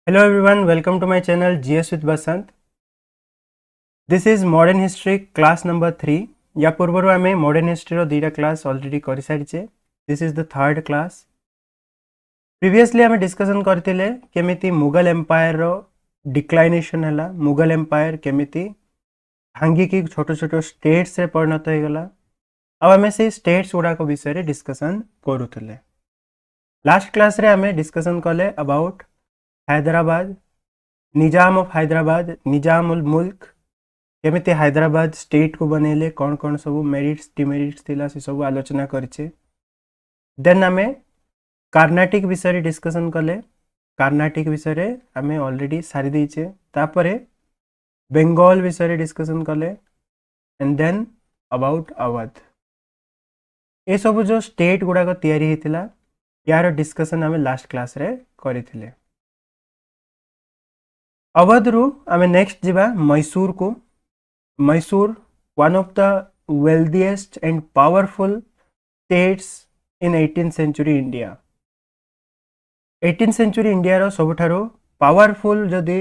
Hello everyone, welcome to my channel GS with Basant. This is Modern History class number 3. या पूर्व आम modern history रो दुईटा class already कर सारी. This is the third class. Previously आम discussion करते केमिति मुगल एम्पायर रो डिक्लाइनेशन है, मुगल एम्पायर केमिति भांगिकी छोट छोट स्टेट्स रे परिणत हो गला. आम से स्टेट्स गुड़ाक विषय डिस्कसन करूले. लास्ट क्लास रे आम डिस्कसन कले अबाउट हैदराबाद, निजाम ऑफ हैदराबाद, निजाम उल मुल्क, केमिति हैदराबाद स्टेट को बनेले, कौन कौन सब मेरिट्स डिमेरिट्स थिला से सब आलोचना करछे. देन आमे कर्नाटिक विषय डिस्कशन कले. कर्नाटिक विषय आमे ऑलरेडी सारी देछे. तापरे बंगाल विषय डिस्कशन कले एंड देन अबाउट अवध. ये सब जो स्टेट गुड़ाक तैयारी हेतिला यार डिस्कशन आमे लास्ट क्लास रे करिथिले. अवध रु आमे नेक्स्ट जिबा मैसूर को. Mysore one of the wealthiest and powerful states in 18th century India. 18th century India रो सबठारो पावरफुल जदि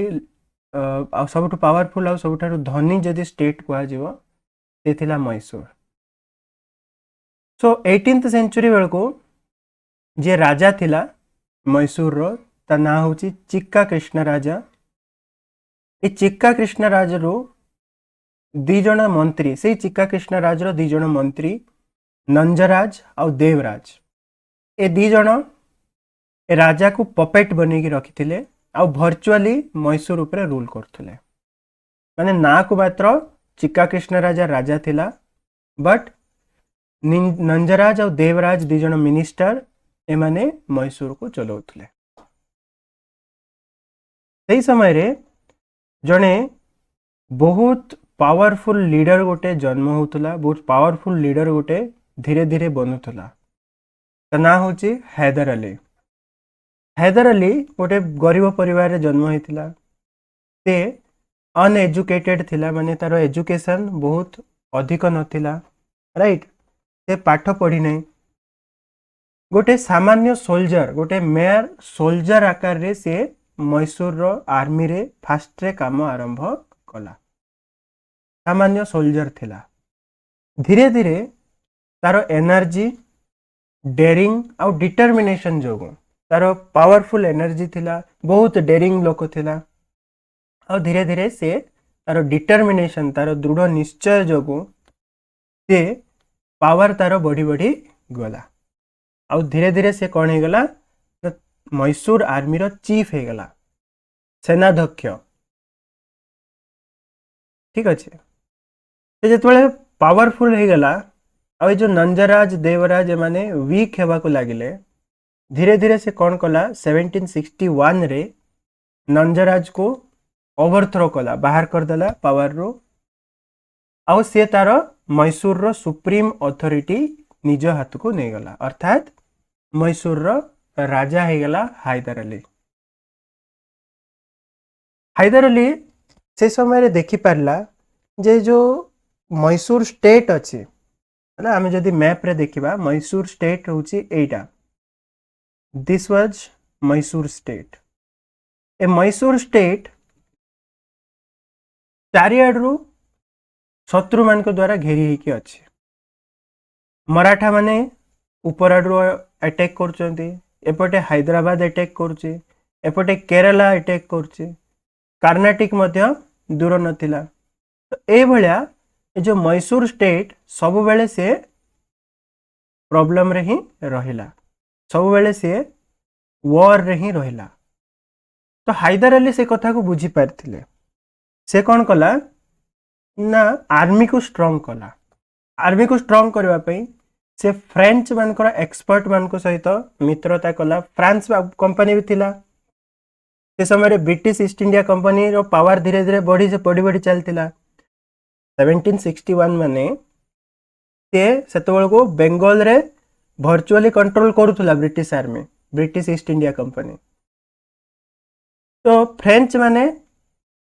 सबठु पावरफुल आ सबठारो धनी जदि स्टेट कुआ जिवो ते थिला मैसूर. सो 18th सेंचुरी बेलको जे राजा थिला मैसूर रो ता ना होची चिक्का कृष्ण राजा. ए चिक्का कृष्ण राज रो दी जण मंत्री, से चिक्का कृष्ण राज रो दी जण मंत्री नंजराज और देवराज, ए दी जण ए राजा को पपेट बने की रखिथिले आ वर्चुअली मैसूर ऊपर रूल करथले. माने ना को मात्र चिक्का कृष्ण राजा राजा थिला, बट नंजराज और देवराज दी जण मिनिस्टर ए माने मैसूर को चलाउथले. सेही समय रे जणे बहुत पावरफुल लीडर गोटे जन्म होतला. बहुत पावरफुल लीडर गोटे धीरे धीरे बनूला. ता ना होची हैदर अली. हैदर अली गोटे गरीब परिवार रे जन्म होइतिला. ते अनएजुकेटेड थिला, माने तारो एजुकेशन बहुत अधिक नथिला. राइट, से पाठ पढ़ी नहीं. गोटे सामान्य सोल्जर, गोटे मेयर सोल्जर आकार रे से मैसूर रो आर्मी रे फास्ट रे काम आरंभ कला. सामान्य सोल्जर थिला. धीरे धीरे तारो एनर्जी, डेरिंग और डिटरमिनेशन जोगो, तारो पावरफुल एनर्जी थिला, बहुत डेरिंग लोक थिला. और धीरे धीरे से तारो डिटरमिनेशन, तारो दृढ़ निश्चय जोगो से पावर तारो बढ़ी बढ़ी गला. और धीरे धीरे से कौन हो गला, मैसूर आर्मी रो चीफ हो गला, सेनाध्यक्ष. ठीक अच्छे. तो जिते पावरफुल हो गला आ जो नंजराज देवराज माने वीक हेबा को लागिले, धीरे धीरे से कौन कला 1761 रे नंजराज को ओवरथ्रो कला, बाहर कर देला पावर रो. आ से तार मैसूर रो सुप्रीम अथॉरिटी निज हाथ को नहीं गला. अर्थात मैसूर रो राजा हो गला हैदर अली. हैदर अली से समय देखि पारला जे जो मैसूर स्टेट अच्छे, आम जदि मैप रे देखिबा मैसूर स्टेट होची एटा. This was Mysore state. ए मैसूर स्टेट चारियाडू शत्रु मान द्वारा घेरी होकी अच्छे. मराठा माने ऊपर आडू अटैक करचंती, एपटे हैदराबाद अटैक करचे, एपटे केरला अटैक करचे, कर्नाटिक मध्य दूर नथिला. तो ए भलिया जो मैसूर स्टेट सब बेले से प्रॉब्लम रे ही रहिला, सब बेले से वॉर रे ही रहिला. तो हैदर अली से कथा को बुझी पारथिले. से कौन कला ना आर्मी को स्ट्रांग कला. आर्मी को स्ट्रांग करबा पई से फ्रेंच मानकर एक्सपर्ट मान को सहित मित्रता कला. फ्रांस कंपनी भी थिला से समय ब्रिटिश ईस्ट इंडिया कंपनी रो पावर धीरे धीरे बढ़ी से बढ़ी बढ़ी चलतिला. 1761 माने से को बेंगल रे वर्चुअली कंट्रोल करूथला British army, British East India Company. तो फ्रेंच माने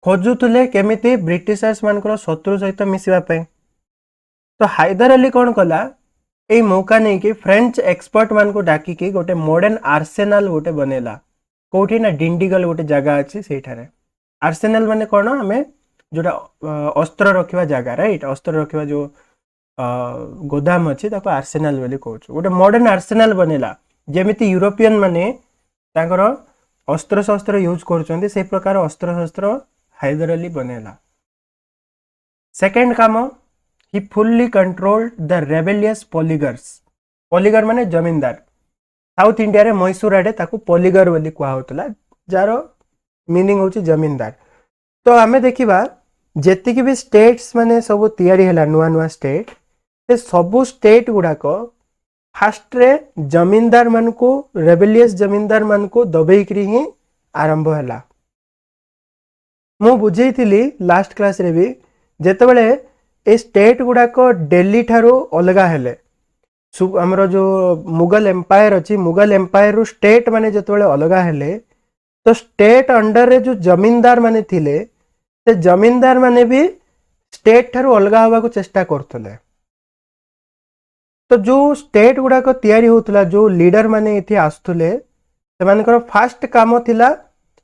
खोजुथुले केमिति ब्रिटिशर्स मानकर शत्रु सहित मिसिबा पे. तो हैदर अली कौन कला, ए मौका नहीं कि फ्रेंच एक्सपर्ट मान को डाकी कि गोटे मॉडर्न आर्सेनाल गोटे बनेला. कोठी ना डिंडीगल गोटे जगह अच्छी सेठारे आर्सेनाल माने कौन आमे जोटा अस्त्र रखिवा जगह राइट अस्त्र रखिवा जो गोदाम अच्छी ताको आर्सेनाल बोली कहूँ गोटे मॉडर्न आर्सेनाल बनेला जेमिति यूरोपियन माने ताकर अस्त्र शस्त्र यूज करुचंती से प्रकार अस्त्र शस्त्र हैदर अली बनेला सेकेंड काम he fully controlled the rebellious poligars poligar माने जमींदार साउथ इंडिया रे मैसूर आडे ताकू पॉलीगर बोली कहा होतला जारो मीनिंग होची जमींदार तो आमे देखिबा जेतिकी भी स्टेट्स माने सब तैयारी हैला नुआ नुआ स्टेट से सबु स्टेट गुडा को फास्ट रे जमींदार मान को रेबेलियस जमींदार मान को दबेइकरी ही आरंभ हैला मु बुझेइथिली लास्ट क्लास रे भी जेतेबेले ए स्टेट गुडा को दिल्ली ठारो अलगा हेले हमरो जो मुगल एम्पायर अच्छी मुगल एम्पायर रु स्टेट माने जेतेबेले अलगा हेले तो स्टेट अंडर रे जो जमींदार माने थिले से जमींदार माने भी स्टेट ठारो अलगा होबा को चेष्टा करथले तो जो स्टेट गुडा को तैयारी होतला जो लीडर माने इथि आस्थुले से मानकर फास्ट काम थिला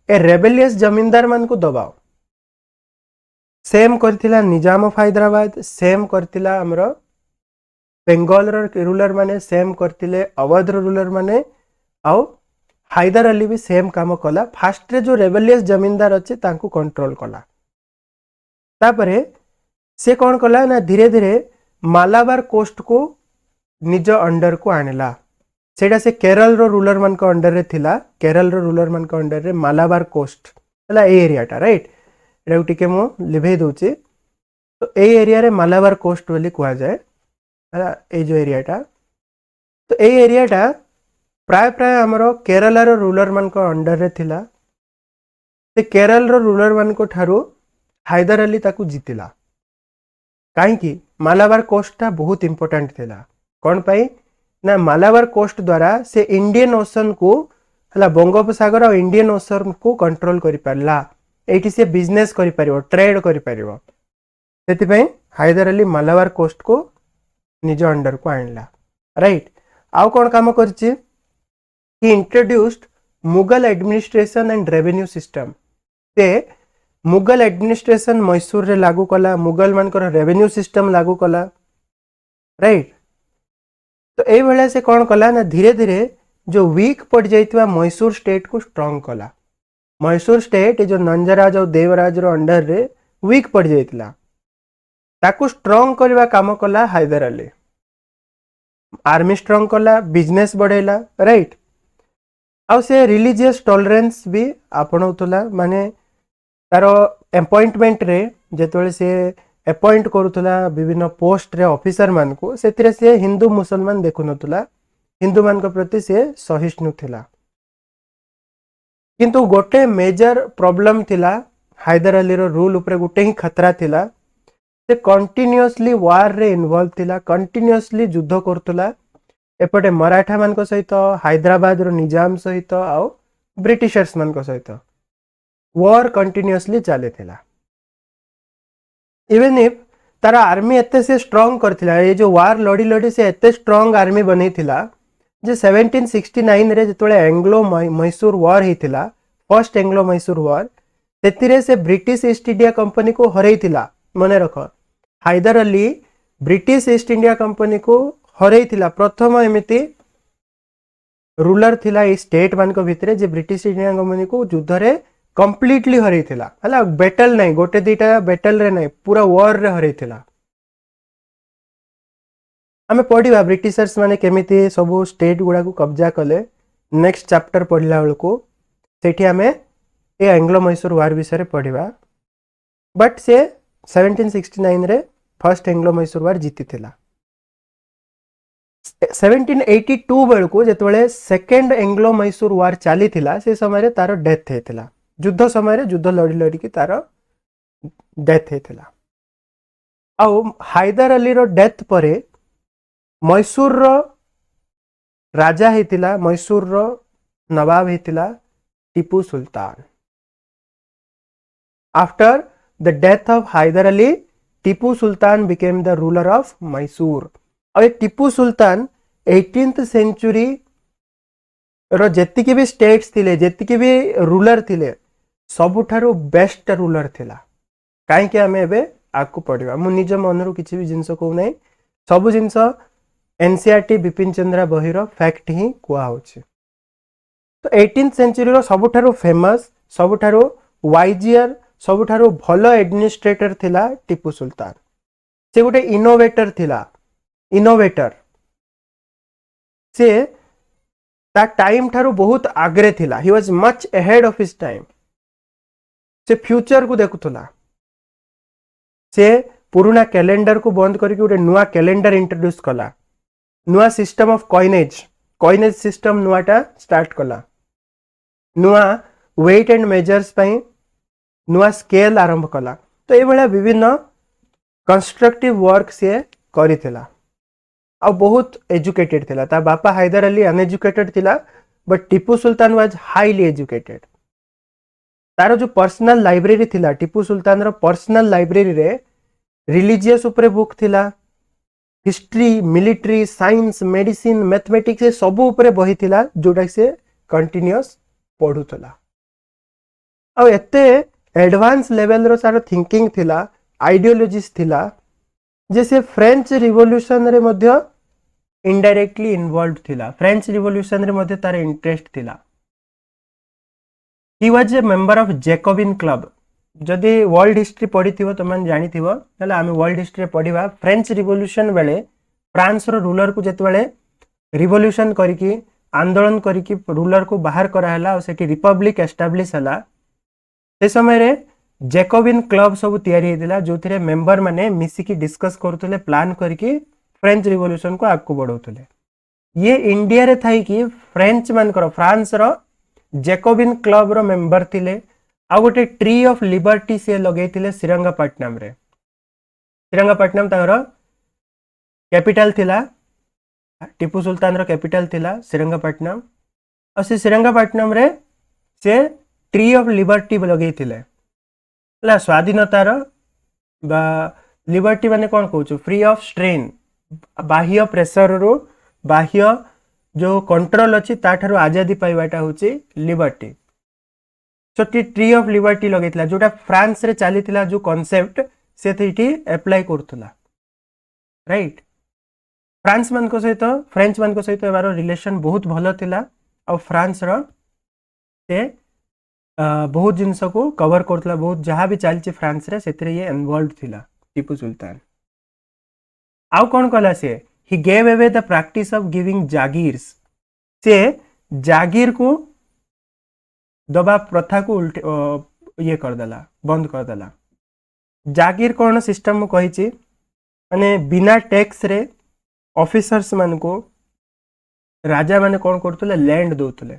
ए रेबेलियस जमींदार मान को दबाओ सेम करथिला निजाम ऑफ हैदराबाद सेम करथिला हमरो बेंगल रूलर माने सेम करथिले अवध रूलर माने आउ हैदर अली भी सेम काम कला फास्ट रे जो रेबेलियस जमींदार अच्छे तांको कंट्रोल कला तापरे से कौन कला ना धीरे धीरे मालाबार कोस्ट को निज अंडर को आनेला सेटा से केरल रो रूलर मान को अंडर रे थिला केरल रो रूलर मान को अंडर रे मालाबार कोस्ट हला ए एरियाटा राइट एटा टिके मो लिभे दोची तो ए एरिया रे मालाबार कोस्ट बोली कहा जाए हला ए जो एरियाटा तो ए एरियाटा प्राय प्राय हमरो केरला रो रूलर मान को अंडर रे थिला से केरल रो रूलर मान को ठारो हैदर अली ताकू जीतिला काहे कि मालाबार कोस्टा बहुत इंपोर्टेंट थिला कौन पाई ना मालाबार कोस्ट द्वारा से इंडियन ओशन को हला बंगोपसागर और इंडियन ओशन को कंट्रोल करि परला एठी से बिजनेस करि परिबो ट्रेड करि परिबो सेति पई हैदर अली मालाबार कोस्ट को निज अंडर को आनला राइट आउ कोन काम करछि he introduced Mughal administration and revenue system से मुगल एडमिनिस्ट्रेशन मैसूर रे लागू कला मुगल मानकर रेवेन्यू सिस्टम लागू कला राइट तो ए बेले से कौन कला ना धीरे धीरे जो वीक पड़ जाइतवा मैसूर स्टेट को स्ट्रांग कला मैसूर स्टेट जो नंजराज और देवराज रो अंडर रे वीक पड़ जाइतला ताकू स्ट्रांग करवा काम कला हैदर अली आर्मी स्ट्रांग कला बिजनेस बढ़ेला राइट आउ से रिलीजियस टॉलरेंस भी आपणौतला माने तारो अपॉइंटमेंट रे जेतोले से अपॉइंट करूतला विभिन्न पोस्ट रे ऑफिसर मान को सेतिरे से हिंदू मुसलमान देखु नतुला हिंदू मान को प्रति से सहिष्णु थिला किंतु गोटे मेजर प्रॉब्लम थिला हैदर अली रो रूल ऊपर गोटे ही खतरा थिला से कंटिन्यूअसली वार रे इन्वॉल्व थिला कंटिन्यूअसली युद्ध करतुला एपटे मराठा मान को सहित हैदराबाद रो निजाम सहित आउ ब्रिटिशर्स मान को सहित वॉर कंटिन्यूअसली चले थिला इवन इफ तारा आर्मी एते से स्ट्रांग करथिला ये जो वार लड़ी लड़ी से एते स्ट्रांग आर्मी बनै थिला जे 1769 रे जतोले एंग्लो मैसूर वॉर हिथिला फर्स्ट एंग्लो मैसूर वॉर तेतिरे से ब्रिटिश ईस्ट इंडिया कंपनी को हरई थिला मने रख Haidar Ali British East India company को हरई थिला प्रथम एमिति रूलर थिला ई स्टेट मान को भितरे जे ब्रिटिश इंडिया कंपनी को युद्ध रे कंप्लीटली हरई थिला हला बैटल नहीं गोटे दीटा बैटल रे नहीं पूरा वॉर रे हरई थिला हमें पढ़िबा ब्रिटिशर्स माने केमिति सब स्टेट गुडा को कब्जा कले नेक्स्ट चैप्टर पढ़िला बेलको सेठी हमें ए एंग्लो मैसूर वार विषय पढ़िबा बट से 1769 रे फर्स्ट एंग्लो मैसूर वार जीति थिला 1782 बेलको जेतबेले सेकंड एंग्लो मैसूर वार चली थिला से समय रे तारो डेथ हेतिला युद्ध समय रे युद्ध लड़ी लड़ी की तारो डेथ हेतिला आउ हैदर अली रो डेथ परे मैसूर रो राजा हेतिला मैसूर रो नवाब हेतिला Tipu Sultan after the death of Hyder Ali Tipu Sultan became the ruler of Mysore और टीपू सुल्तान 18th सेंचुरी रो जेतिकी भी स्टेट्स थिले जेतिकी भी रूलर थिले सबुठारु बेस्ट रूलर थिला कहीं आम एबे आगु पढ़ा मु निज मन किसी भी जिनस कहू ना सब जिनस एनसीईआरटी बिपिन चंद्र बहिर फैक्ट ही कुआ होछि। तो 18th सेंचुरी रो सबुठारु फेमस सबुठारु वाइजियर सबुठारु भलो एडमिनिस्ट्रेटर थिला टीपू सुल्तान। से गोटे इनोवेटर थिला इनोवेटर से ता टाइम ठारु बहुत आगरे थिला he was much ahead of his time. से फ्यूचर को देखुथला से पुराना कैलेंडर को बंद करके गोटे नुआ कैलेंडर इंट्रोड्यूस कला नुआ सिस्टम ऑफ कॉइनेज सिस्टम नुआटा स्टार्ट कला नुआ वेट एंड मेजर्स पई नुआ स्केल आरंभ कला। तो ये भाया विभिन्न कंस्ट्रक्टिव वर्क से करिथिला आ बहुत एजुकेटेड थिला ता बापा हैदर अली अनएजुकेटेड थिला but Tipu Sultan was highly educated. तार जो पर्सनल लाइब्रेरी थिला टीपू सुल्तान रो पर्सनल लाइब्रेरी रे रिलीजियस उपरे बुक थिला history military science medicine mathematics सब उपरे बही थिला जोटा से कंटिन्यूअस पढ़ुला आ एते एडवांस लेवल रो सारा थिंकिंग थिला आइडियोलॉजीज थिला जैसे फ्रेंच रिवॉल्यूशन रे मध्य इनडायरेक्टली इन्वॉल्व थिला फ्रेंच रिवॉल्यूशन रे मध्य तार इंटरेस्ट थिला। ही was A member of Jacobin club जदि वर्ल्ड हिस्ट्री पढ़ी थी तो मैंने जानी थी आम वर्ल्ड हिस्ट्री पढ़ा फ्रेंच रिवॉल्यूशन बेले फ्रांस रो रूलर को जिते रिवॉल्यूशन करके आंदोलन करके रूलर को बाहर कराला और रिपब्लिक एस्टाब्लिश है से समय रे जैकोबिन क्लब सब तैयारी होता जो थे मेंबर माने मिसिकी डिस्कस करुले प्लान करके फ्रेंच रिवॉल्यूशन को आगू बढ़ाते। ये इंडिया रे थाई कि फ्रेंच मानकर फ्रांस रो जैकोबिन क्लब रो मेंबर थिले आ गोटे ट्री ऑफ लिबर्टी से लगे श्रीरंगपट्टनम रे श्रीरंगपट्टनम तार कैपिटल थिला टीपू सुल्तान रो कैपिटल थिला श्रीरंगपट्टनम और से श्रीरंगपट्टनम रे से ट्री ऑफ लिबर्टी लगे स्वाधीनतार लिबर्टी माने कौन कहूँ फ्री ऑफ स्ट्रेन बाह्य प्रेसर रो बाह्य जो कंट्रोल अच्छी ताठारु आजादी पाइबाटा होची liberty. So tree of liberty लगे जोटा फ्रांस रे चली जो कॉन्सेप्ट से एप्लाई करुला राइट। फ्रांस मान सहित फ्रेंच मान सहित एबार रिलेशन बहुत भल थिला और फ्रांस रो से बहुत जिनस को कवर करथला बहुत जहाँ भी चलती फ्रांस रे से ये इन्वॉल्व थिला टीपू सुल्तान। आउ कौन कला से he gave away the practice of giving jagirs से जागीर को दबा प्रथा को ये करदेला बंद करदेला। जागीर कौन सिस्टम मु कही माने बिना टैक्स रे ऑफिसर्स मान को राजा माने कौन करथले लैंड दौले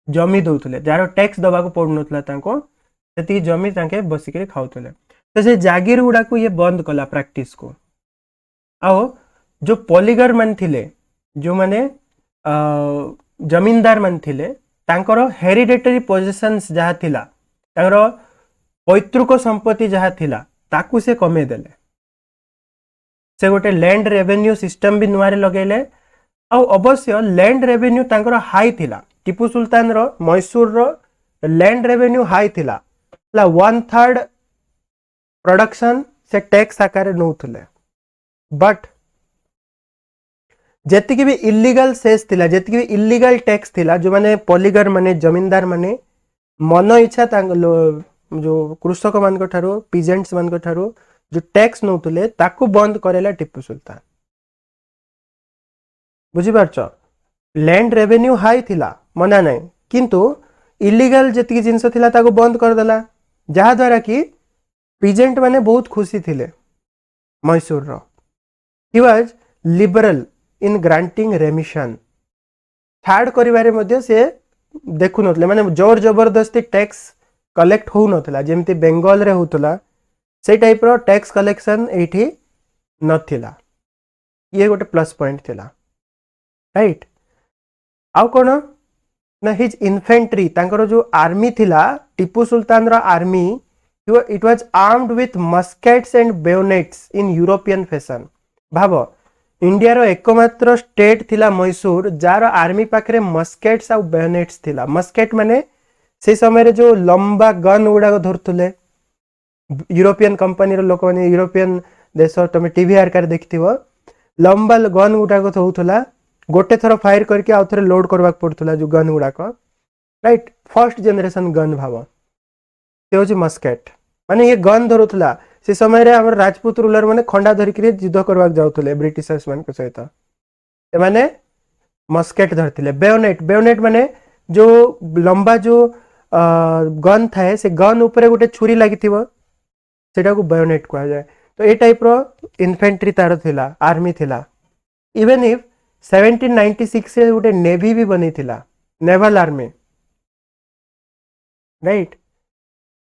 जमी दौले जार टैक्स दबा को पड़ुनता से जमी तांके बसिक खाऊले। तो से जागीर गुड़ा को ये बंद कला प्रैक्टिस को। आओ जो पॉलीगर मान थिले जो माने जमींदार मान थिले तांकर हेरिडेटरी पोजिशंस जहाँ थिला तांकर पैतृक संपत्ति जहाँ थिला ताकू से कमे देले से गोटे लैंड रेवेन्यू सिस्टम भी नुआरे लगेले। आउ अवश्य लैंड रेवेन्यू तांकर हाई थिला टीपू सुल्तान रो मैसूर रो लैंड रेवेन्यू हाई थिला 1/3 प्रोडक्शन से टैक्स आकार नौथले बट जेतिकी भी इलीगल सेस थिला जेतिकी भी इलीगल टैक्स थिला जो माने पॉलीगर माने जमींदार माने मन इच्छा जो कृषक मान को ठारो पीजेंट्स मान को ठारो जो टैक्स नौथले ताकू बंद करेला टीपू सुल्तान। बुझी पारछ लैंड रेवेन्यू हाई थिला मना नहीं किंतु इलीगल जेतिकी जिंस थिला ताकू बंद कर देला जहा द्वारा कि पीजेंट माने बहुत खुशी थिले मैसूर रो। He was liberal in granting remission छाड़ करिवारे मध्य से देखु नथले माने जोर जबरदस्ती टैक्स कलेक्ट हो नथला जेमती बेंगल रे होतला से टाइप रो टैक्स कलेक्शन एठी नथिला ये गोटे प्लस पॉइंट थिला राइट। आउ कोन ना हिज इन्फेंट्री तांकर जो आर्मी थिला टीपू सुल्तान रो army it was armed with muskets and bayonets in European fashion. भाव इंडिया रो एकमात्र स्टेट थिला मैसूर जार आर्मी पाखरे मस्केट्स आ बेयोनेट्स थिला। मस्केट माने से समय रे जो लंबा गन गुडा धरथुले यूरोपियन कंपनी रो लोक माने यूरोपियन देश तुम टीवी आरकार देखिथिबो लंबा गन गुडा होउथला गोटे थर फायर करके आउ थरे लोड करबाक पड़थुला जो गन गुडा राइट फर्स्ट जनरेशन गन भाव से होची मस्केट माने ये गन धरुथला से समय रे हमर राजपूत रूलर माने खंडा धरिक युद्ध करबाक जाउथले ब्रिटिशर्स मान के सहित ए माने मस्केट धरथिले। बेयोनेट बेयोनेट माने जो लंबा जो गन थाए से गन ऊपर गोटे छुरी लागिथिबो सेटा को बेयोनेट कहा जाए। तो ए टाइप रो इन्फेंट्री तार थिला आर्मी थिला। इवन इफ 1796 रे गोटे नेवी भी बनी थिला नेवल आर्मी राइट।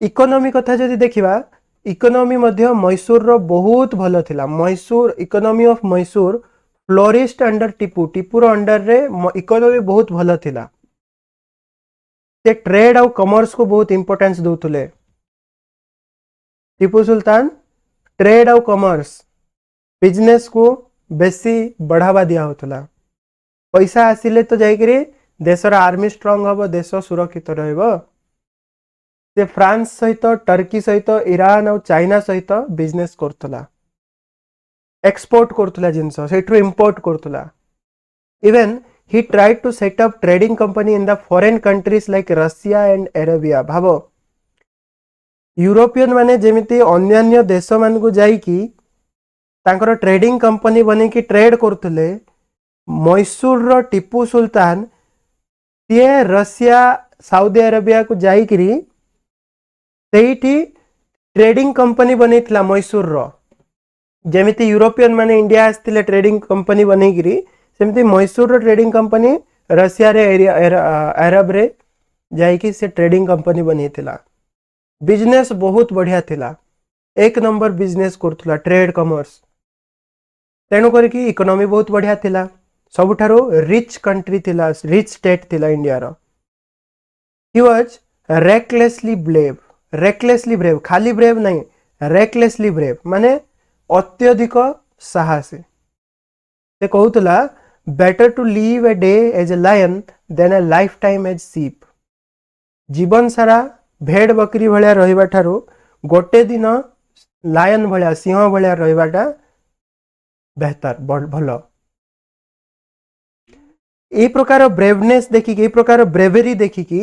इकोनॉमी कथा जदि देखिबा इकोनॉमी मध्य मैसूर रो बहुत भलो थिला। Mysore economy of Mysore flourished under Tipu Tipu रो अंडर रे इकोनॉमी बहुत भलो थिला। से ट्रेड और कॉमर्स को बहुत इंपोर्टेंस दउथुले। टीपू सुल्तान ट्रेड और कॉमर्स बिजनेस को बेसी बढ़ावा दिया होतला। पैसा आसिले तो जाइकरी देशर आर्मी स्ट्रांग हबो देश सुरक्षित रहइबो। से फ्रांस सहित टर्की सहित ईरान और चाइना सहित बिजनेस करतला एक्सपोर्ट करतला जिंस सेठु इंपोर्ट करतला। Even he tried to set up trading company in the foreign countries like Russia and Arabia। भाबो यूरोपियन माने जेमिति अन्य देश मान को जाई कि तांकर ट्रेडिंग कंपनी बने की ट्रेड करतले मैसूर रो टीपू सुल्तान ये रशिया सऊदी अरेबिया को जाई करी सेठी ट्रेडिंग कंपनी बनेइथला मैसूर रो। जेमिति यूरोपियन माने इंडिया आस्तिले ट्रेडिंग कंपनी बनेगिरी सेमिति मैसूर रो ट्रेडिंग कंपनी रशिया रे अरब रे जाइकी से ट्रेडिंग कंपनी बनेइथिला। बिजनेस बहुत बढ़िया थिला एक नंबर बिजनेस करथुला ट्रेड कॉमर्स तेणु करके इकोनॉमी बहुत बढ़िया थिला। सबुठारो रिच कंट्री थिला रिच स्टेट थिला इंडिया रो। ही वाज रेकलेसली ब्रेव खाली ब्रेव नहीं रेकलेसली ब्रेव माने अत्यधिक साहसी। से कहूतला better to live a day as a lion than a lifetime as sheep. जीवन सारा भेड़ बकरी भलिया रहिबा ठारू गोटे दिन लायन भलिया सिंह भलिया रहिबाटा बेहतर भलो। ए प्रकार ब्रेवनेस देखिकी ए प्रकार ब्रेवेरी देखिकी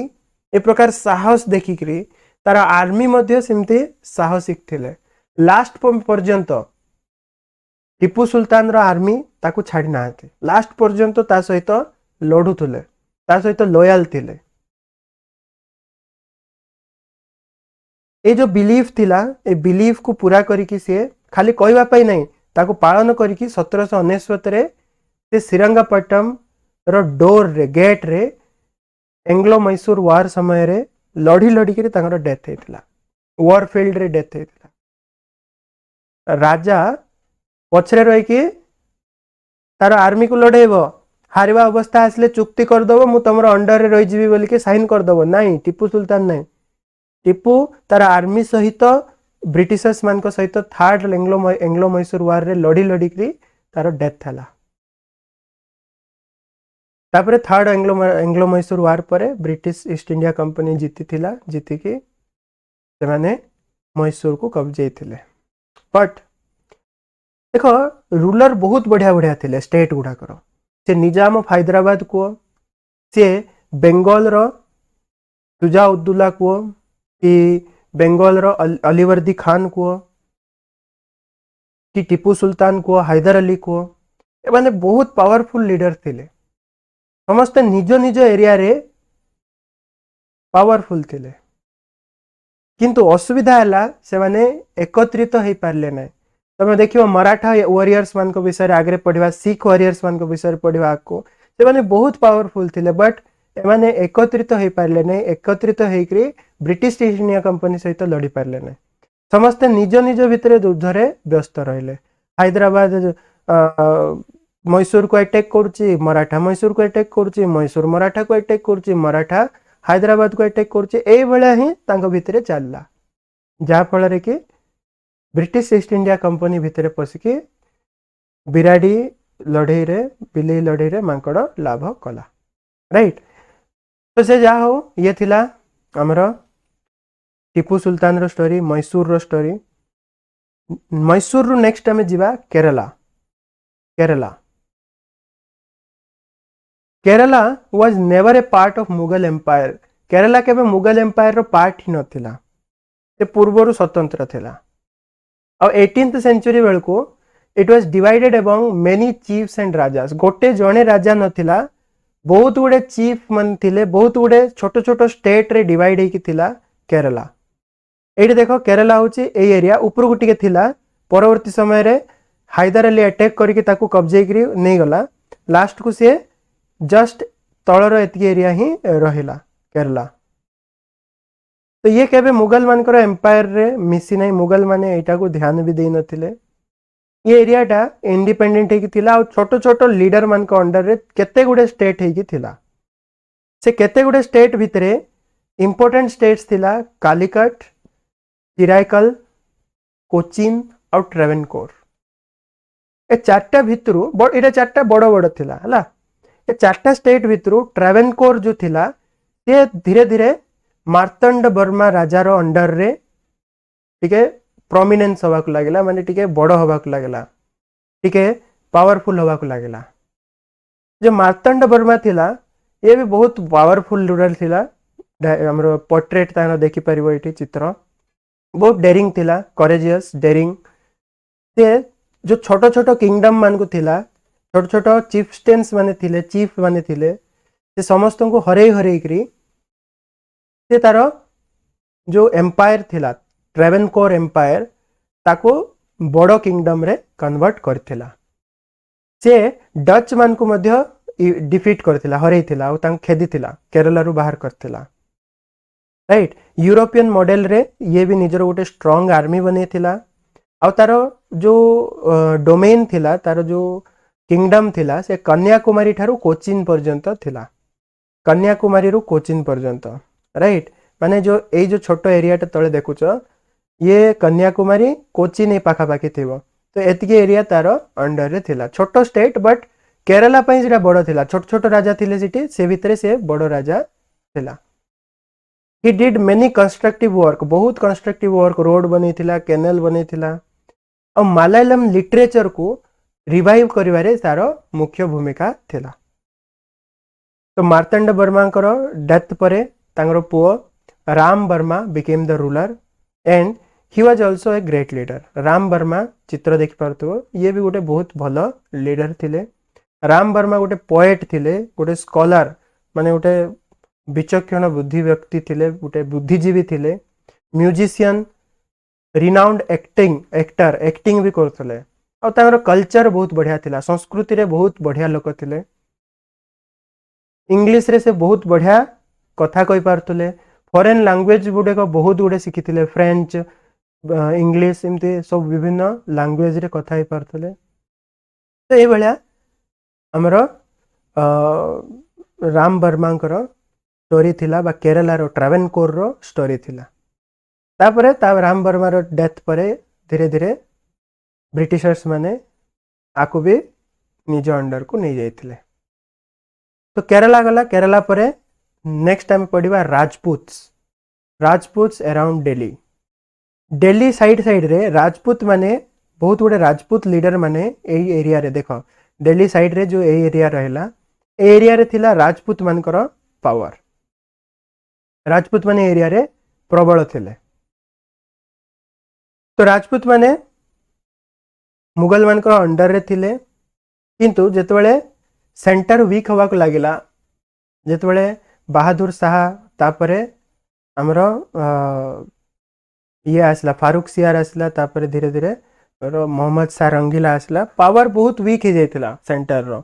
ए प्रकार साहस देखिकी तार आर्मी मध्य सेमती साहसिक थिले। लास्ट पर्यंत टीपू सुल्तान रो आर्मी ताकू छाड़ी नाते लास्ट पर्यंत ता सहित लड़ुथुले ता सहित लॉयल थिले। ए जो बिलीफ थिला ए बिलीफ को पूरा करिकी से खाली कहवा पाई नहीं ताकू पालन करिकी 1799 रे से श्रीरंगपट्टनम रो डोर रे गेट रे एंग्लो मैसूर वार समय रे लड़ी लड़ी के तांकर डेथ हेतिला वार फील्ड रे डेथ हेतिला। राजा पछरे रही कि तार आर्मी को लड़ेब हारिबा अवस्था आसले चुक्ति करदब मु तमर अंडर रे रही जीवी बोली के साइन करदब नहीं टीपू सुल्तान नहीं। टीपू तार आर्मी सहित ब्रिटिशर्स मान सहित थर्ड एंग्लो मैसूर वार रे लड़ी लड़ी की तार डेथ हला। तापरे थर्ड एंग्लो मैसूर वार पर ब्रिटिश ईस्ट इंडिया कंपनी जीती थिला जीतिकी से माने मैसूर को कब्जे थिले। बट देखो रूलर बहुत बढ़िया बढ़िया थिले स्टेट गुड़ाकर से निजाम ऑफ हैदराबाद को सी बेंगल रो सुजा उद्दौला को कि बेंगल रो अलीवर्दी खान को कि टीपू सुल्तान को हैदर अली को ए माने बहुत पावरफुल लीडर थिले। समस्त निज निज एरिया रे पावरफुल थिले किंतु असुविधा हला से माने एकत्रित हो पारले नै। तमे देखियो मराठा वॉरियर्स मान को विषय रे आगे पढ़िबा सिख वॉरियर्स मान को विषय रे पढ़िबा को से माने बहुत पावरफुल थिले बट ए माने एकत्रित हो पारले नै। एकत्रित होइकरी ब्रिटिश ईस्ट इंडिया कंपनी सहित लड़ी पारले नै। समस्त निज निज भितरे युद्ध रे व्यस्त रहिले। हैदराबाद मैसूर को अटैक करुच्ची मराठा मैसूर को अटैक करुच्ची मैसूर मराठा को अटैक करुच्ची मराठा हैदराबाद को अटैक करुच्ची एई भलिया ही तांको भितरे चलला जहा फल रे कि ब्रिटिश ईस्ट इंडिया कंपनी भितरे पसिकी बिराडी लड़ई रे बिलेई लड़ई रे मांकड़ लाभ कला राइट। तो से जा हो ये थिला हमर टीपू सुल्तान रो स्टोरी मैसूर रो स्टोरी। मैसूर रु नेक्स्ट आमे जिबा Kerala. Kerala Kerala was never a part of Mughal empire. Kerala केबे मुगल एम्पायर रो पार्ट ही नथिला, से पूर्वरु स्वतंत्र थिला। और 18th सेंचुरी बेलको it was divided among many chiefs and rajas. गोटे जणे राजा नथिला, बहुत गुडे चीफ मन थिले, बहुत गुडे छोट छोट स्टेट रे डिवाइड हेकी थिला केरला। एठी देखो केरला होची ए एरिया ऊपर को टिके थिला, परवर्ती समय रे हैदर अली अटैक करके ताकू कब्जे करी नहीं गला। लास्ट को से जस्ट तळर एतिक एरिया ही रहिला केरला। तो ये केबे मुगल मानकर एम्पायर रे मिसी नहीं, मुगल माने एटा को ध्यान भी देई नथिले। ये एरियाटा इंडिपेंडेंट हेकी थिला और छोट छोट लीडर मान को अंडर रे केते गुडे स्टेट हेकी थिला। से केते गुडे स्टेट भितरे इंपोर्टेंट स्टेट्स थिला कालिकट, चिराइकल, कोचिन और ट्रेवेनकोर। ए चारटा भितरु एटा चारटा बड़ बड़ थिला हला। ए चारटा स्टेट भितरु ट्रेवेनकोर जो थिला से धीरे धीरे मार्तंड वर्मा राजार अंडर रे टिके प्रोमिनेंस हवा को लागला, माने टिके बड़ हवा को लागला, टिके पावरफुल हवा को लागला। जो मार्तंड वर्मा थिला ये भी बहुत पावरफुल रूलर थिला। हमरो पोर्ट्रेट तानो देखि परिबो एठी चित्र। बहुत डेरिंग थिला, करेजियस, डेरिंग। से जो छोट छोट किंगडम मान को थिला, छोट छोट चिफस्टेन्स माने थिले, चीफ माने थिले, से समस्त को हरई हरई करी से तार जो एम्पायर थिला ट्रेवेनकोर एम्पायर ताको बड़ किंगडम रे कन्वर्ट करथिला। से डच मान को मध्य डिफीट करथिला, हरई थिला और तांको खेदी थिला, केरला रु बाहर करथिला राइट। यूरोपियन मॉडल रे ये भी निजर गोटे स्ट्रॉन्ग आर्मी बने थिला। और तार जो डोमेन थिला, तार जो किंगडम थिला से कन्याकुमारी ठारू कोचिन पर्यंत थिला। कन्याकुमारी रु कोचिन पर्यंत राइट। माने जो ए जो छोटो एरिया टा तळे देखुछ ये कन्याकुमारी कोचिन ए पाखा पाखी थिबो। तो एतिके एरिया तार अंडर रे थिला, छोटो स्टेट बट केरला पई जेटा बड़ थिला। छोट छोट राजा थिले सिटी, से भितरे से बड़ राजा थिला। He did many constructive work, बहुत कंस्ट्रक्टिव वर्क, रोड बनी थिला, कैनल बनी थिला। और मलयालम लिटरेचर को रिवाइव करिवारे तार मुख्य भूमिका थिला। तो मार्तंड वर्मा डेथ परे तांगर पुओ Ram Varma became the ruler and he was also a great leader. Ram Varma चित्र देखि पारथो, ये भी गोटे बहुत भलो लीडर थिले। राम वर्मा गोटे पोएट थिले, गोटे स्कॉलर माने गोटे विचक्षण बुद्धि व्यक्ति थिले, गोटे बुद्धिजीवी थिले, म्यूजिशियन, रिनाउंड एक्टर, एक्टिंग भी करथले। और तांगर कल्चर बहुत बढ़िया थिला, संस्कृति रे बहुत बढ़िया लोक थिले। इंग्लिश रे से बहुत बढ़िया कथा कहि पारथले। फॉरेन लैंग्वेज गुडे को बहुत गुडे शिखिथिले, फ्रेंच, इंग्लिश, एमती सब विभिन्न लैंग्वेज रे कथा ही पारथले। तो ए भलिया हमरो राम वर्मांकर स्टोरी थिला बा केरला रो ट्रेवेनकोर रो स्टोरी थिला। तापरे राम वर्मा रो डेथ परे धीरे धीरे ब्रिटिशर्स माने आकु भी निज अंडर को नहीं जाइथिले। तो केरला गला, केरला परे नेक्स्ट टाइम पढ़िबा राजपूत्स अराउंड दिल्ली। दिल्ली साइड रे राजपूत माने बहुत गुडे राजपूत लीडर माने एई एरिया रे देखो, दिल्ली साइड रे जो ए एरिया रहला, ए एरिया रे थिला राजपूत मानकर पावर। राजपूत माने एरिया रे प्रबल थिले। तो राजपूत माने मुगल मानकर अंडर रे थिले, किंतु जेतबेले सेंटर वीक हवा को लागिला, जेतबेले बहादुर शाह तापरे हमरो ये आसला, फारूक सियार आसला, तापरे धीरे धीरे मोहम्मद शाह रंगीला आसला, पावर बहुत वीक ही जाइतिला सेंटर रो।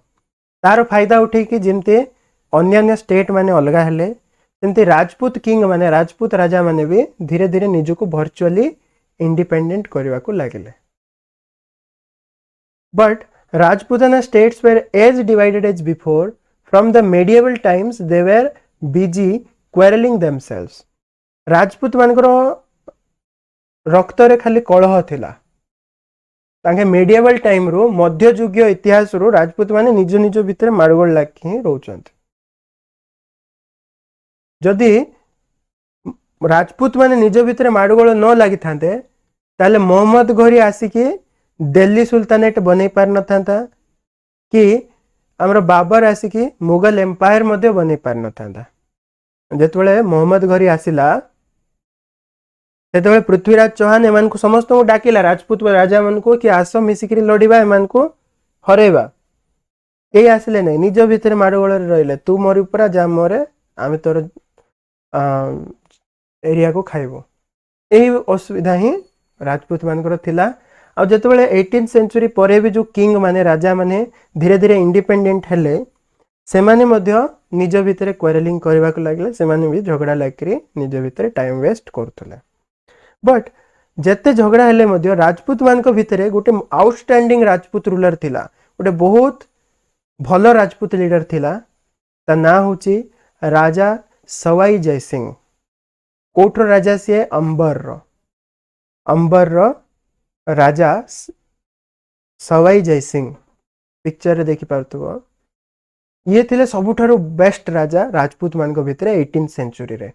तार फायदा उठे कि जेमते अन्य स्टेट माने अलगा हेले, सेमती राजपूत किंग माने, राजपूत राजा माने भी धीरे धीरे निजको वर्चुअली इंडिपेंडेंट करने को लगे। But Rajputana states were as divided as before. From the medieval times they were busy quarreling themselves. Rajput मानकर रक्त रे खाली कलह थिला, तांके मेडिएवल टाइम रो मध्ययुगीय इतिहास रो राजपूत माने निज निज भितर माड़गोल लाखि रोचंत। जदि राजपूत माने निज भितर माड़गोल न लागि थांते ताले मोहम्मद घोरी आसिकी दिल्ली सुल्तानेट बनै पार न थांता कि हमर बाबर आसिकी मुगल एम्पायर मध्ये बनै पार न थांता। जेतबेले मोहम्मद घोरी आसिला सेतबेले पृथ्वीराज चौहान एमान को समस्त को डाकिला राजपूत राजा मन को कि आसो मिसिकरी लड़ीबा एमान को हरेबा। ए आसले नै निज भितर माड़गोल रहिले तू मोरी ऊपर जा मोरे आमे तोर एरिया को खाइबो। एही असुविधा ही राजपूत मानकर थिला। आ जेतबेले 18th सेंचुरी परे भी जो किंग माने राजा माने धीरे धीरे इंडिपेंडेंट हेले सेमाने मध्य निज भितर क्वारेलिंग करबा को लागले सेमाने भी झगड़ा लागिरी निज भितर टाइम वेस्ट करथले। बट जेते झगड़ा हेले मध्य राजपूत मान को भितर गोटे आउटस्टैंडिंग राजपूत रूलर थिला गोटे बहुत भलो राजपूत लीडर थिला ता ना होची राजा सवाई जयसिंह। कोठर राजा से अंबर रो राजा सवाई जयसिंह पिक्चर रे देखि पारथुबो। ये थिले सबुठारु बेस्ट राजा राजपूत मान को भितर 18th सेंचुरी रे।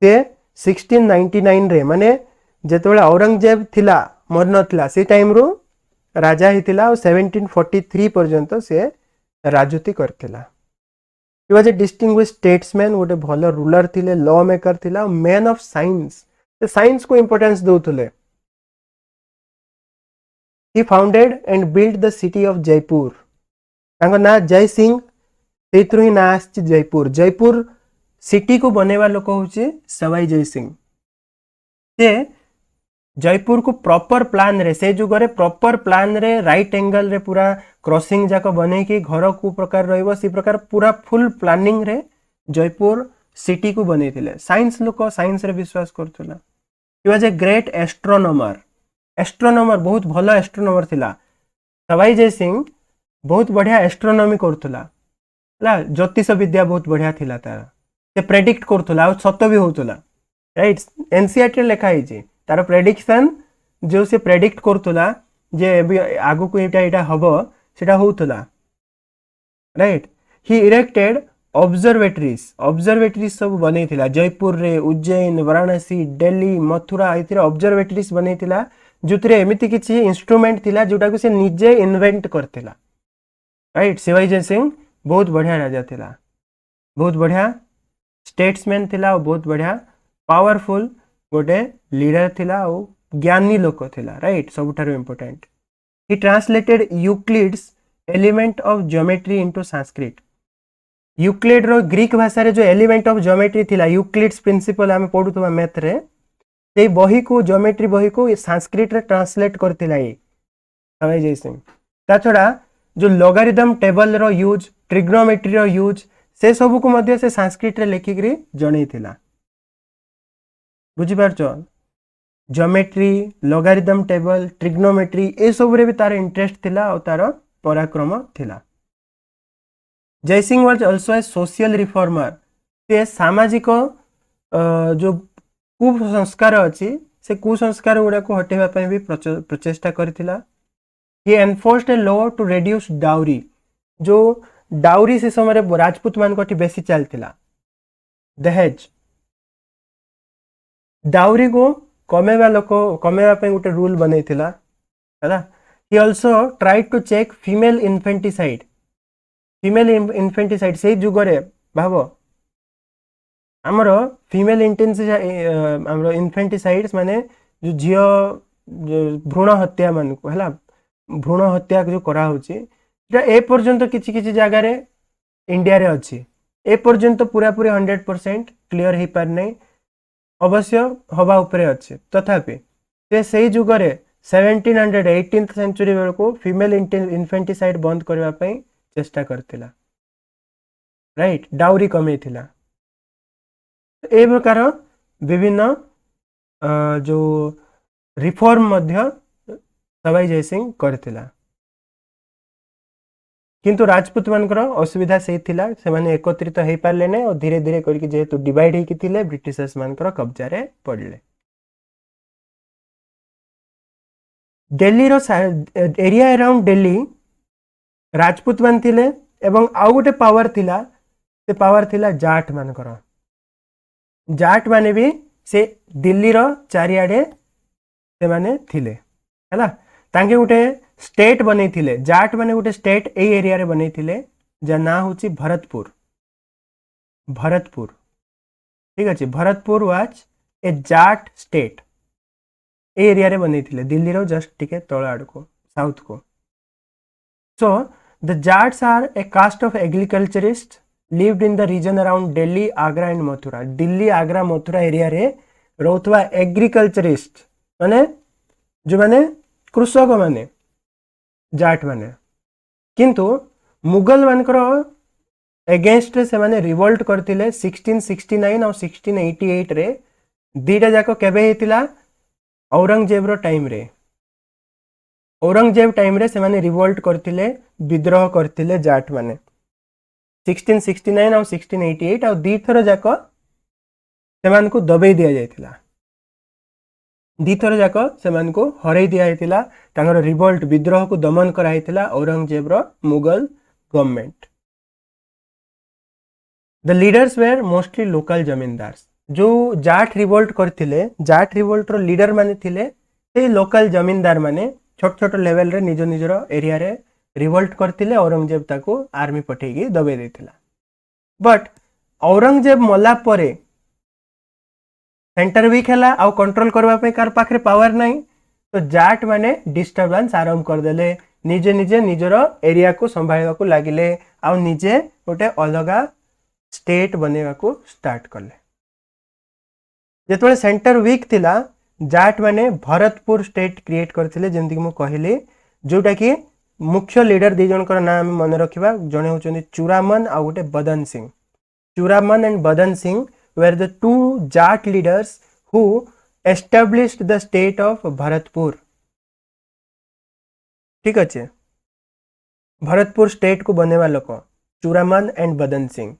ते 1699 रे माने जेतबेले औरंगजेब थिला मर नथिला से टाइम रो राजा ही थिला और 1743 पर्यंत से राजूती करथिला। He was a distinguished statesman, गोटे भलो रूलर थिले, लॉ मेकर थिला, मैन ऑफ साइंस। ते साइंस को importance दउथले। He founded and built the city of Jaipur. तांको ना जय सिंह तेथरु ही ना आछि जयपुर। जयपुर सिटी को बनेवा लोक होछि सवाई जय सिंह। ते जयपुर को प्रॉपर प्लान रे से जुगरे प्रॉपर प्लान रे राइट एंगल रे पूरा क्रॉसिंग जाक बने की घर को प्रकार रहइबो सी प्रकार पूरा फुल प्लानिंग रे जयपुर सिटी को बनेथिले। साइंस लोक साइंस रे विश्वास करथुला। He was a great astronomer. Astronomer बहुत भलो एस्ट्रोनॉमर थिला। सवाई जय सिंह बहुत बढ़िया एस्ट्रोनॉमी करथुला। ला ज्योतिष विद्या बहुत बढ़िया थिला तार। से प्रेडिक्ट करथुला और सत्य भी होतुला। राइट एनसीईआरटी लेखा हिची तार प्रेडिक्शन जो से प्रेडिक्ट करथुला जे आगु को एटा हबो सेटा होतुला। राइट ही इरेक्टेड ऑब्जर्वेटरीज सब बनेथिला जयपुर रे, उज्जैन, वाराणसी, दिल्ली, मथुरा इथिरे ऑब्जर्वेटरीज बनेथिला जुतरे एमिति किछि इंस्ट्रूमेंट थिला जोटा को से निजे इन्वेंट करथिला। राइट शिवाजी जय सिंह बहुत बढ़िया राजा थिला, बहुत बढ़िया स्टेट्समैन थिला और बहुत बढ़िया पावरफुल गोटे लीडर थिला और ज्ञानी लोक थिला। राइट सबुठारु important he translated Euclid's element of geometry into Sanskrit. Euclid रो ग्रीक भाषा रे जो एलिमेंट ऑफ ज्योमेट्री थिला यूक्लिड्स प्रिंसिपल आमे पढुतबा मैथ रे से बही को ज्योमेट्री बही को संस्कृत रे ट्रांसलेट करथिला ए सवाई जय सिंह। ता छडा जो लॉगरिथम टेबल रो यूज ट्रिग्नोमेट्री रो यूज से सब को मध्य से संस्कृत रे लेखिकरी जणै थिला। बुझी पारछो ज्योमेट्री लॉगरिथम टेबल ट्रिग्नोमेट्री ए सब रे भी तार इंटरेस्ट थिला और तार पराक्रम थिला। Jai Singh was also a social reformer. से सामाजिक जो कुसंस्कार अछि से कुसंस्कार गुडा को हटेबा पय भी प्रचेष्टा करथिला। He enforced a law to reduce dowry. जो डाउरी से समय राजपूत मान को बेसी चलथिला दहेज डाउरी को कमेवा लोक कमेवा पय गुटे रूल बनेथिला हैला। He also tried to check female infanticide. Female infanticide से जुगरे भाबो हमर फीमेल इन्फेंटिसाइड्स माने जो झियो भ्रूण हत्या मान को हैला भ्रूण हत्या जो करा होची ए पर्यंत किछि किछि जगह रे इंडिया रे अछि। ए पर्यंत पूरा पूरी 100% क्लियर ही पार नै अवश्य हवा उपरे अछि। तथापि से सही जुगरे 1700 18th सेंचुरी बेल को फीमेल इन्फेंटिसाइड बंद करबा पय चेष्टा करथिला। राइट डाउरी कमे थिला। ए प्रकार विभिन्न जो रिफॉर्म मध्य सवाई जय सिंह करथिला। किंतु राजपूत मानकर असुविधा से थिला से माने एकत्रित हेई पारले नै और धीरे धीरे करके जेहेतु डिवाइड हेकी थिले ब्रिटिशर्स मानकर कब्जा रे पड़ले। दिल्ली रो एरिया अराउंड दिल्ली राजपूत मान थिले एवं आउ गोटे पावर थिला, से पावर थिला जाट मानकर। जाट माने भी से दिल्ली रो चारिआडे से माने थिले हैला। तांके गोटे स्टेट बनै थिले, जाट माने गोटे स्टेट ए एरिया रे बनै थिले, जा ना होची भरतपुर। भरतपुर ठीक अछि, Bharatpur was a Jat state A area रे बनै थिले, दिल्ली रो जस्ट टिके तळ आड़ को साउथ को। So the Jats are a caste of agriculturist lived in the region around Delhi, Agra and Mathura। Delhi, Agra, Mathura area रे रोथवा एग्रीकल्चरिस्ट माने जो माने कृषक माने जाट माने, किंतु मुगल मानकर एगेंस्ट रे से माने रिवोल्ट करथिले 1669 और 1688 रे। दीटा जाको केबे हेतिला? औरंगजेब रो टाइम रे। औरंगजेब टाइम रे से माने रिवोल्ट करथिले, विद्रोह करथिले जाट माने 1669 और 1688। और दी थर जाक सेमान को दबेई दिया जायतिला, दी थर जाक सेमान को हरई दिया जायतिला, तांगर रिवोल्ट विद्रोह को दमन कराइतिला औरंगजेब रो Mughal government. The leaders were mostly local zamindars. जो जाट रिवोल्ट करथिले, जाट रिवोल्ट रो लीडर माने थिले से लोकल जमींदार माने छोट छोट लेवल रे निज निजर एरिया रे रिवोल्ट करथिले। औरंगजेब ताको आर्मी पठेगी दबे देथिला। बट औरंगजेब मला परे सेंटर वीक हैला, आउ कंट्रोल करबा पे कार पाखरे पावर नहीं, तो जाट माने डिस्टर्बेंस आरंभ कर देले, निजे निजे निजर एरिया को संभाळवा को लागिले, आउ निजे गोटे अलगा स्टेट बनेवा को स्टार्ट करले। जेतबे सेंटर वीक थिला, जाट माने भरतपुर स्टेट क्रिएट करथिले, जेंति मु कहिली, जोटा कि मुख्य लीडर दी जनकर नाम मन रखिबा। जने होचंदी चूरामन आ गोटे बदन सिंह। चूरामन एंड बदन Singh were the two Jat leaders who established the state of Bharatpur. ठीक अच्छे, भरतपुर स्टेट को बनेवा लोक चूरामन एंड बदन Singh.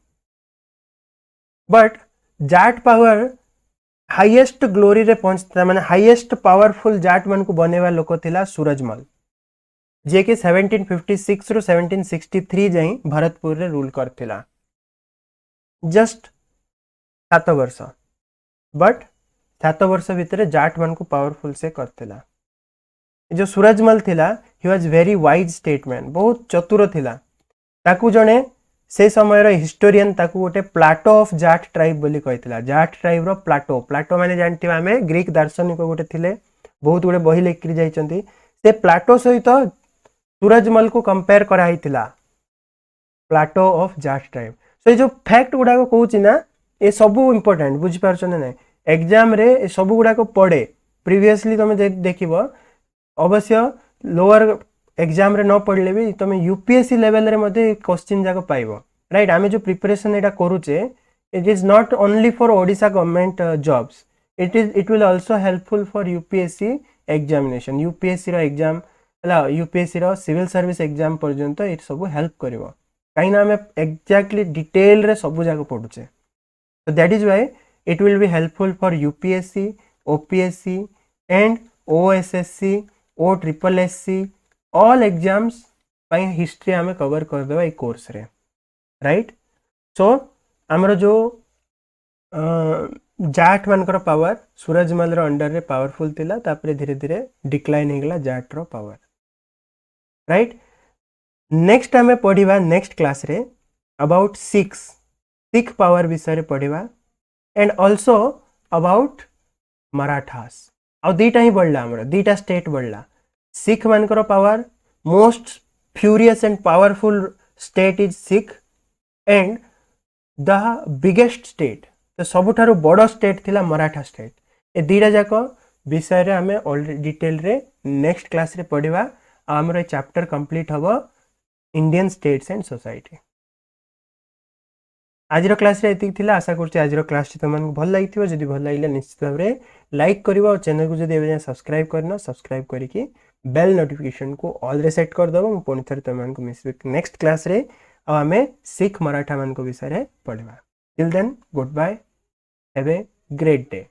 But Jat power highest glory रे पहुंचता, माने हाईएस्ट पावरफुल जाट मन को बनेवा लोक थिला सूरजमल, जे कि 1756 रो 1763 जाई भरतपुर रे रूल करथिला, जस्ट 7 वर्ष। बट 7 वर्ष भितर जाट मन को पावरफुल से करथिला। जो सूरजमल थिला, he was very wise statesman, बहुत चतुर थिला। ताकू जने से समय रो हिस्टोरियन ताकू गोटे प्लाटो ऑफ जाट ट्राइब बोली कहितला। जाट ट्राइब रो प्लाटो, प्लाटो माने जानथिबा हमें ग्रीक दार्शनिक गोटे थिले, बहुत गुडे बही लेखि जाइचंती। से प्लाटो सहित सूरजमल को कंपेयर करा हितिला, प्लाटो ऑफ जाट ट्राइब। सो ये जो फैक्ट गुडा को कहूची ना, ये सबू इंपोर्टेंट, बुझी पारछन ना? एग्जाम रे ये सबू गुडा को पढ़े प्रीवियसली तुम देखिबो। अवश्य लोअर एग्जाम रे न पढ़ले भी तुम यूपीएससी लेवल रे मध्ये क्वेश्चन जाको पाइबो, राइट? आमे जो प्रिपरेशन एटा करूचे, it is not only for Odisha government jobs, it will also helpful for UPSC examination. UPSC रो एग्जाम हला, यूपीएससी रो सिविल सर्विस एग्जाम पर्यंत ये सब हेल्प करिवो, काई ना आमे एग्जैक्टली डिटेल रे सब जाको पढुचे। So that is why it will be helpful for UPSC, OPSC and OSSC, OSSC, all exams pi history आमे कवर कर देबा ए कोर्स रे, राइट? सो हमरो जो जाट मानकर पावर सूरजमल रो अंडर रे पावरफुल थिला, तापरे धीरे धीरे डिक्लाइन हे गला जाट रो पावर, राइट? नेक्स्ट आमे पढिबा नेक्स्ट क्लास रे अबाउट सिख पावर विषय पढ़ा, एंड ऑल्सो अबाउट मराठास। आ दीटा ही बढ़ला, हमर दीटा स्टेट बढ़ला। सिख मानकर power, most furious and powerful state is Sikh, and the biggest state, तो सबुठारु बड़ स्टेट थिला मराठा स्टेट। ए दीटा जाक विषय रे हमें ऑलरेडी डिटेल रे नेक्स्ट क्लास रे पढ़िबा। हमर चैप्टर कंप्लीट हबो इंडियन स्टेट्स एंड सोसाइटी। आज क्लास रे एतिक थिला, आशा करछि आज क्लास तुमको भल लगी। जदि भल लगे निश्चित भाव में लाइक करिवो, और चैनल को जदि एबे सब्सक्राइब करना, सब्सक्राइब करिकी बेल नोटिफिकेशन को ऑल रे सेट कर दबो। पुणी थरे तुमको मिसबे नेक्स्ट क्लास रे, आ हमें सिख मराठा मान को विषय रे पढ़वा। Till then goodbye, have a great day.